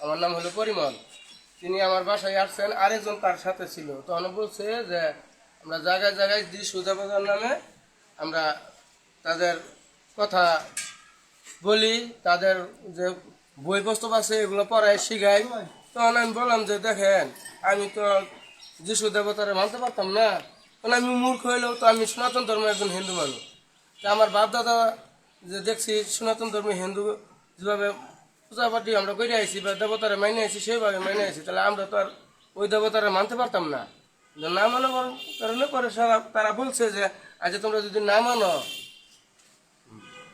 আমার নাম হলো পরিমল। তিনি আমার বাসায় আসছেন, আরেকজন তার সাথে ছিল। তখন বলছে যে আমরা জায়গায় জায়গায় সুজাবাজার নামে আমরা তাদের কথা বলি, তাদের যে বই পুস্তক আছে এগুলো পড়ায় শিখাই। তখন আমি বললাম যে দেখেন, আমি তো যিশু দেবতারে মানতে পারতাম না, কারণ আমি মূর্খ হইলেও তো আমি সনাতন ধর্মের একজন হিন্দু মানুষ। তা আমার বাপ দাদা যে দেখছি সনাতন ধর্মে হিন্দু যেভাবে পূজাপাঠি আমরা করে আইছি বা দেবতারে মাইনে আইছি সেইভাবে মাইনে আইছি, তাহলে আমরা তো আর ওই দেবতারে মানতে পারতাম না। না মানার কারণে পরে তারা বলছে যে আচ্ছা তোমরা যদি না মানো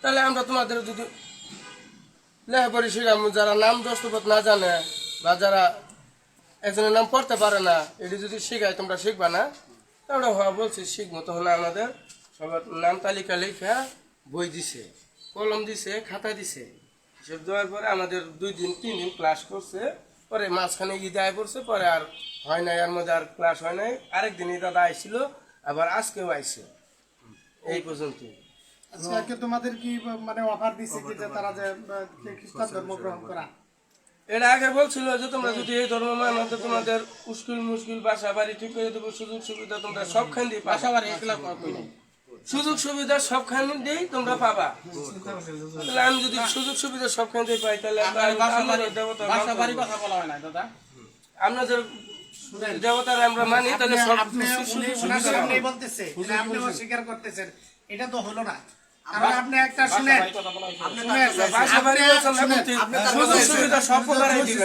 তাহলে আমরা তোমাদের যদি লেখাপড়ি শিখাম, যারা নাম দস্তপত না জানে বা যারা একজনের নাম পড়তে পারে না, এটি যদি শিখায় তোমরা শিখবা না। আমরা হওয়া বলছি শিখবো। তখন আমাদের সবার নাম তালিকা লেখা বই দিছে, কলম দিছে, খাতা দিছে। এসব দেওয়ার পরে আমাদের 2 দিন 3 দিন ক্লাস করছে। পরে মাঝখানে ঈদ আয় পড়ছে, পরে আর হয় নাই, এর মধ্যে আর ক্লাস হয় নাই। আরেকদিন দাদা আইছিল, আবার আজকেও আইছে, এই পর্যন্ত। আজকে তোমাদের কি মানে অফার দিছে কি যে তারা যে খ্রিস্টান ধর্ম গ্রহণ করা? এটা আগে বলছিল যে তোমরা যদি এই ধর্ম মানো তো তোমাদের মুশকিল বাসা বাড়ি ঠিক করে দেবো, সুযোগ সুবিধা তোমরা সবখান দিয়ে বাসা বাড়ি সুযোগ সুবিধা সবখান দিয়েই তোমরা পাবা। তাহলে আমি যদি সুযোগ সুবিধা সবখান দিয়ে পাই তাহলে আপনাদের দেবতার আমরা মানি, তাহলে সব আপনি বলতেছে আপনি অস্বীকার করতেছেন, এটা তো হলো না। আপনি একটা শুনেন,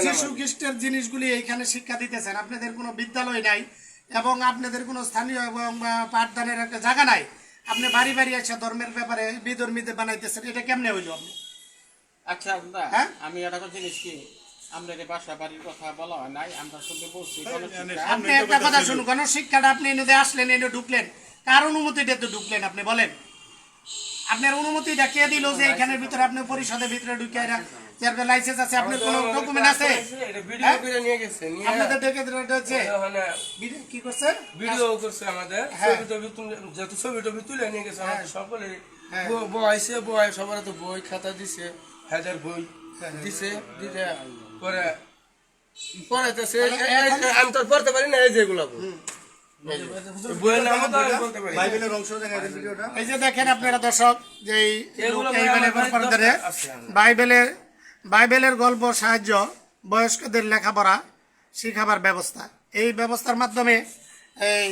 যিশু খ্রিস্টের জিনিসগুলি এইখানে শিক্ষা দিতেছেন, আপনাদের কোনো বিদ্যালয় নাই এবং আপনাদের কোনো স্থানীয় এবং পাঠদানের একটা জায়গা নাই। আপনি বাড়ি বাড়ি এসে ধর্মের ব্যাপারে বিধর্মীদের বানাইতেছেন, এটা কেমনে হইল? আপনি আচ্ছা আমি এটা জিনিস কি আমরা বাসা বাড়ির কথা বলা হয় নাই, আমরা শুনতে বলছি। আপনি একটা কথা শুনুন, গণশিক্ষাটা আপনি এনে আসলেন, এনে ঢুকলেন, কার অনুমতিটা তো ঢুকলেন? আপনি বলেন, আপনার অনুমতিটা কে দিল যে এখানের ভিতরে আপনি পরিষদের ভিতরে ঢুকে আপনার লাইসেন্স আছে, আপনার কোনো ডকুমেন্ট আছে? আপনাদের ডেকে দিয়েছে কি করছেন? ভিডিও করছে আমাদের, যত ছবি টবি তুলে নিয়ে গেছে আমাদের সকলে বয়সে বয়, সবার তো বই খাতা দিছে, হাজার বই দিছে, দিতে পরে পড়াইতেছে। আমি তো পড়তে পারি না এই যেগুলো এই যে দেখেন আপনারা দর্শক, যে বাইবেলের গল্প সাহায্য বয়স্কদের লেখাপড়া শিখাবার ব্যবস্থা, এই ব্যবস্থার মাধ্যমে এই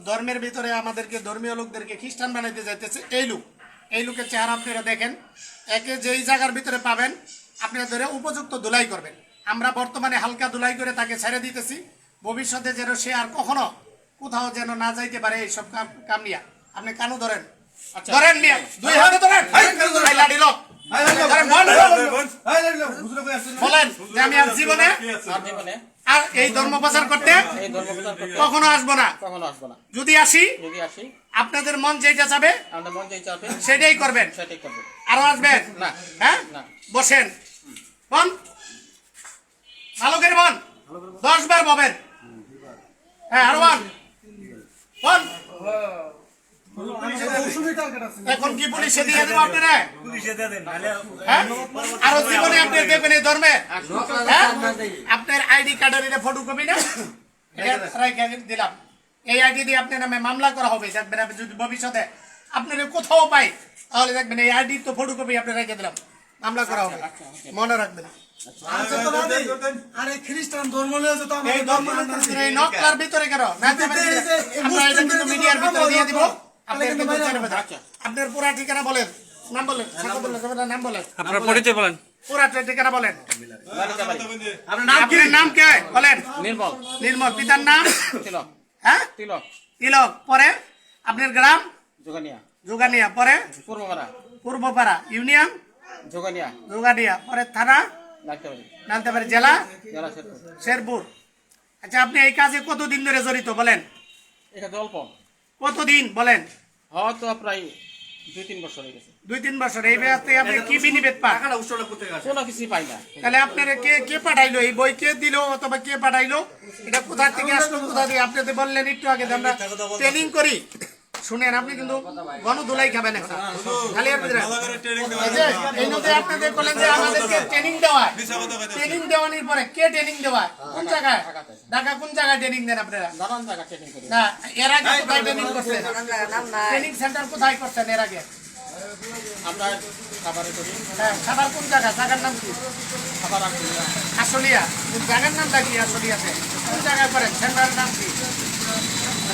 ধর্মের ভিতরে আমাদেরকে ধর্মীয় লোকদেরকে খ্রিস্টান বানাইতে যাইতেছে। এই লোকের চেহারা আপনারা দেখেন, একে যেই জায়গার ভিতরে পাবেন আপনারা ধরে উপযুক্ত ধুলাই করবেন। আমরা বর্তমানে হালকা ধুলাই করে তাকে ছেড়ে দিতেছি, ভবিষ্যতে যেন সে আর কখনো কোথাও যেন না যাইতে পারে এইসব কাম নিয়ে। আপনি কানু ধরেন, ধরেন মিয়া, 2 হাতে ধরেন, লাঠি লোক বলেন যে আমি আর জীবনে আর এই ধর্ম প্রচার করতে কখনো আসবো না। যদি আসি আপনাদের মন যেটা চাবে সেটাই করবেন, আরো আসবেন না। হ্যাঁ, বসেন, বন ভালো করে বন, 10 বার ববেন। হ্যাঁ, আরো বন বন। এখন কি পুলিশে দিয়ে দেবো আপনারা? আরো জীবনে আপনি দেখবেন এই ধর্মে আপনার আইডি কার্ডের ফটোকপি না দিলাম, এই আইডি দিয়ে আপনার নামে মামলা করা হবে। দেখবেন আপনি যদি ভবিষ্যতে আপনার কোথাও পাই তাহলে দেখবেন এই আইডি তো ফটোকপি আপনি রেখে দিলাম, মামলা করা হবে, মনে রাখবেন। আরে খ্রিস্টান ধর্ম নিয়ে তো এই ধর্ম এই নকলার ভিতরে কেন আমরা এটা কিন্তু মিডিয়ার ভিতরে দিয়ে দিব। আপনার পুরা ঠিকানা বলেন, নাম বলেন, নাম বলেন, আপনার পরিচয় বলেন, পুরা ঠিকানা বলেন, আপনার নাম কে বলেন? নির্মল। নির্মল। পিতার নাম? তিলক। হ্যাঁ, তিলক। তিলক। পরে আপনার গ্রাম? যোগানিয়া। যোগানিয়া। পরে পূর্বপাড়া। পূর্বপাড়া ইউনিয়ন? যোগানিয়া। যোগানিয়া। পরে থানা? নালতাবাড়ি। জেলা? শেরপুর। আচ্ছা, আপনি এই কাজে কতদিন ধরে জড়িত বলেন? এটা অল্প। কতদিন বলেন? হয়তো প্রায় 2-3 বছর হয়ে গেছে। 2-3 বছর। এই ব্যবস্থায় আপনি কি বিনিবেদ পান? কোনো কিছু পাই না। তাহলে আপনারা কে পাঠাইলো এই বই? কে দিল অথবা কে পাঠাইলো? এটা কোথা থেকে আসলো, কোথা থেকে? আপনি তো বললেন একটু আগে আমরা ট্রেনিং করি, শুনেন, আপনি কিন্তু গণধুলাই খাবেন এখন খালি আর বুঝলেন। এই যে এই নদী আপনাদের বলেন যে আমাদেরকে ট্রেনিং দেওয়ায়, ট্রেনিং দেওয়ানোর পরে কে ট্রেনিং দেওয়ায়, কোন জায়গায় ঢাকা, কোন জায়গায় ট্রেনিং দেন আপনারা? নানান জায়গা ট্রেনিং করি। না, এর আগে কোথায় ট্রেনিং করছেন? ট্রেনিং সেন্টার কোথায় করছেন এর আগে? আমরা খাবারে করি, হ্যাঁ, খাবার কোন জায়গা? জায়গার নাম কি? খাবার রাখি না। আশুলিয়া। জায়গার নামটা কি আশুলিয়াতে? কোন জায়গায় করেন? সেন্টারের নাম কি?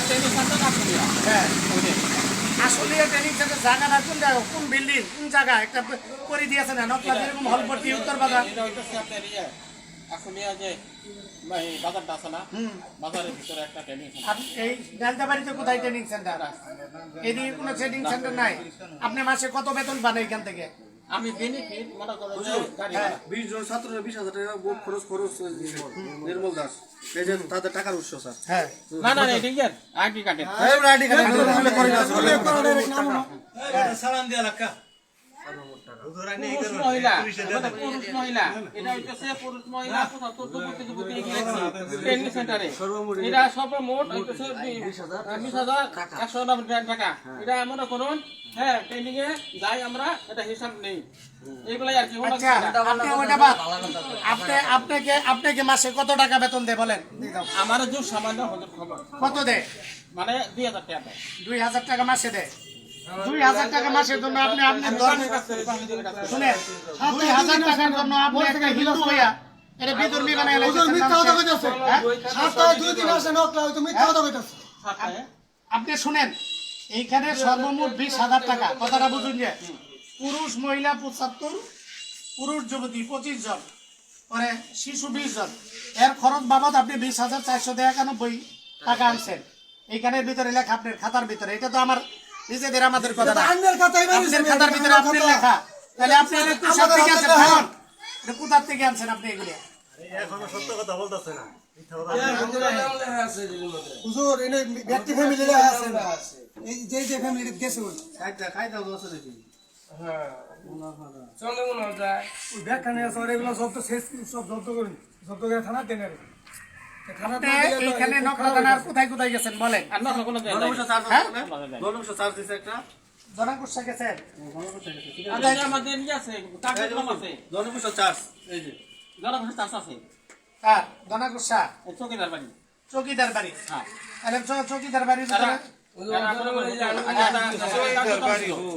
ট্রেনিং সেন্টার রাখি না। হ্যাঁ, ওইটাই। আশুলিয়া ট্রেনিং সেন্টার জায়গাটা কোন জায়গা, কোন বিল্ডিং, কোন জায়গা? একটা করে দিয়েছে না নকলা যেরকম হলপট্টি উত্তর বাজার। এটা হইতেছে আপনার এখন যে এই বাজারটা আছে না, বাজারের ভিতরে একটা ট্রেনিং সেন্টার। আর এই ডালদাবাড়িতে কোথায় ট্রেনিং সেন্টার? এদিকে কোনো ট্রেনিং সেন্টার নাই। আপনি মাসে কত বেতন পান এইখান থেকে? আমি বেনিফিট মনে করেন যে গাড়ি ভাড়া। 20 জন ছাত্ররা 20,000 টাকা খরচ নির্মল দাস, এই যে তাদের টাকার উৎস স্যার। হ্যাঁ, না না এটা কি আইডি কার্ডের পুরুষ মহিলা, পুরুষ মহিলা, এটা হইতেছে পুরুষ মহিলা 75 থেকে 82 ট্রেনিং সেন্টারে। এটা সর্বমোট হইতেছে 20,190 টাকা। এটা মনে করুন, হ্যাঁ ট্রেনিং এ যাই আমরা, এটা হিসাব নেই এইগুলাই আর কি। আচ্ছা, আপনি ওটা বাদ, আপনাকে মাসে কত টাকা বেতন দেয় বলেন? আমার যে সামান্য হজুর খবর কত দেয়? মানে 2,000 টাকা দেয়। 2,000 টাকা মাসে দেয়। 2,000 টাকা মাসের জন্য আপনি শুনেন, 2,000 টাকার জন্য আপনি একটা হিন্দু হইয়া এটা বিধর্মী বানায় আপনি শুনেন, এইখানে সর্বমোট 20,000 টাকা। কথাটা বুঝুন যে পুরুষ মহিলা 75, পুরুষ যুবতী 25 জন, পরে শিশু 20 জন, এর খরচ বাবদ আপনি 20,491 টাকা আনছেন। এইখানের ভিতরে লেখা আপনার খাতার ভিতরে, এটা তো আমার নিজেদের আমাদের কথা না, আপনার খাতার ভিতরে আপনার লেখা। তাহলে আপনি এটা কোথা থেকে আনছেন? ভাঙন, এটা কোথা থেকে আনছেন আপনি এগুলো? এখনো সত্য কথা বলতেছে না, হুজুর এনে ব্যক্তি ফ্যামিলি আছে না, এই যে ফ্যামিলি গেছে ওই খাইতে বলছে নাকি? হ্যাঁ, চলে মনে যায়। ওই ব্যাখ্যা নিয়ে আছে, এগুলো সব তো শেষ, সব জব্দ করি, জব্দ করে থানা দেন। আপনি এইখানে নকলা থানার কোথায় কোথায় গেছেন বলেন? আর না কোনো দেয় নাই। চার্জ দিছে একটা জনকুশা গেছেন? আমাদের আমাদের নিয়ে আছে, কাগজ কম আছে, জনপুষা চার্জ, এই যে জনগণ চাষ আছে, হ্যাঁ, জনকুশা এই চৌকিদার বাড়ি। চৌকিদার বাড়ি। হ্যাঁ। তাহলে চৌকিদার বাড়ির ভিতরে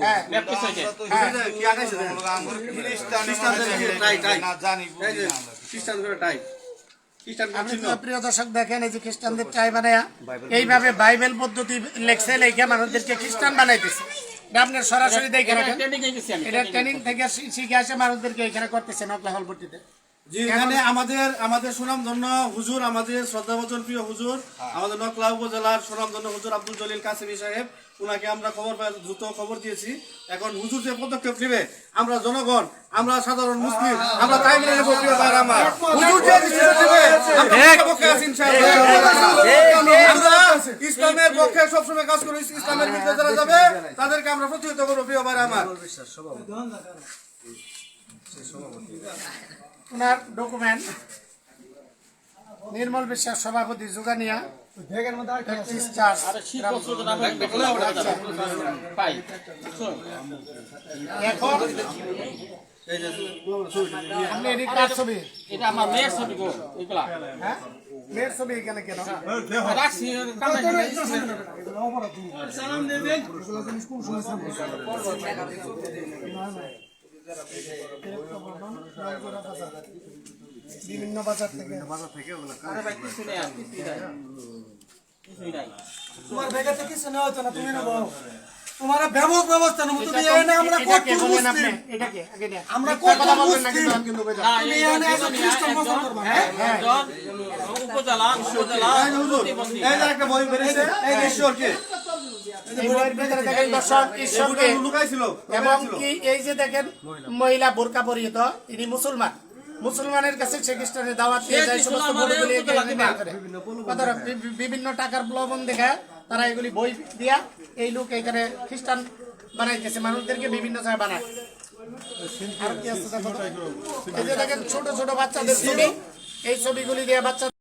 হ্যাঁ কি আগাইছে খ্রিস্টান করে টাই, খ্রিস্টান আপনি তো প্রিয় দর্শক দেখেন, এই যে খ্রিস্টানদের টাই বানায়া এইভাবে বাইবেল পদ্ধতি লেখছে, লেখা মানুষদেরকে খ্রিস্টান বানাইতেছে। এটা আপনার সরাসরি দেখে রাখেন, ট্রেনিং এ গেছি আমি। এটা ট্রেনিং থেকে শিখে আসে মানুষদেরকে এখানে করতেছে নকলা হলপট্টিতে। জি, এখানে আমাদের সুনামধন্য হুজুর, আমাদের শ্রদ্ধাভাজন প্রিয় হুজুর, আমাদের নকলা উপজেলার সুনামধন্য হুজুর আব্দুল জলিল কাসেমি সাহেব, উনাকে আমরা দ্রুত খবর দিয়েছি। এখন হুজুর যে পদক্ষেপ নেবে, আমরা জনগণ, আমরা সাধারণ মুসলিম, আমরা তাই মেনে নেব। প্রিয় ভাইরা আমার, হুজুর যে ডিসিশন নেবে, আমরা পক্ষে আছি ইনশাআল্লাহ। আমরা ইসলামের পক্ষে সবসময় কাজ করি, ইসলামের বিরুদ্ধে যারা যাবে তাদেরকে আমরা প্রতিহত করবো। প্রিয় ভাইরা আমার, ওনার ডকুমেন্ট, নির্মল বিশ্বাস সভাপতি যুগানিয়া, ব্যাগের মধ্যে আর 31 চার্জ। আরে শীত বস্ত্র তো না পাই। এখন আপনি এটি কার ছবি? এটা আমার মেয়ের ছবি গো, এগুলা হ্যাঁ, মেয়ের ছবি এখানে কেন? রাখছি কামাই নাই। বিভিন্ন বাজার থেকে আরে ভাই কিছু নেই আর কিছুই নাই, কিছুই নাই। তোমার ব্যাগের থেকে কিছু নেওয়া হতো না, তুমি নেবো। তোমার ব্যাপক ব্যবস্থা নেবো তুমি। এনে আমরা এটা কে কত বলেন আপনি? মুসলিম, এটা কে? আগে নিয়ে। আমরা মিথ্যা কত কথা বলবেন না মুসলিম। কিন্তু আমি কিন্তু বলবো। না, তুমি এই এনে একজন খ্রিস্টান মুসলমান করবা, হ্যাঁ? একজন উপজেলা এই যে হুজুর, এই যে একটা বই বেরিয়েছে, এই যে ঈশ্বরকে এই বইয়ের ভিতরে দেখেন দর্শক, ঈশ্বরকে লুকাইছিল, এবং কি এই যে দেখেন মহিলা বোরকা পরিহিত, তিনি মুসলমান। মুসলমানের কাছে সে খ্রিস্টানের দাওয়াত দিয়ে যায়, সমস্ত বইগুলি বিভিন্ন টাকার প্রলোভন দেখা তারা এগুলি বই দিয়া এই লোক এখানে খ্রিস্টান বানাইতেছে, মানুষদেরকে বিভিন্ন জায়গায় বানায়। আর কি আছে দেখো তো? এই যে দেখেন ছোট ছোট বাচ্চাদের ছবি, এই ছবিগুলি দিয়ে বাচ্চা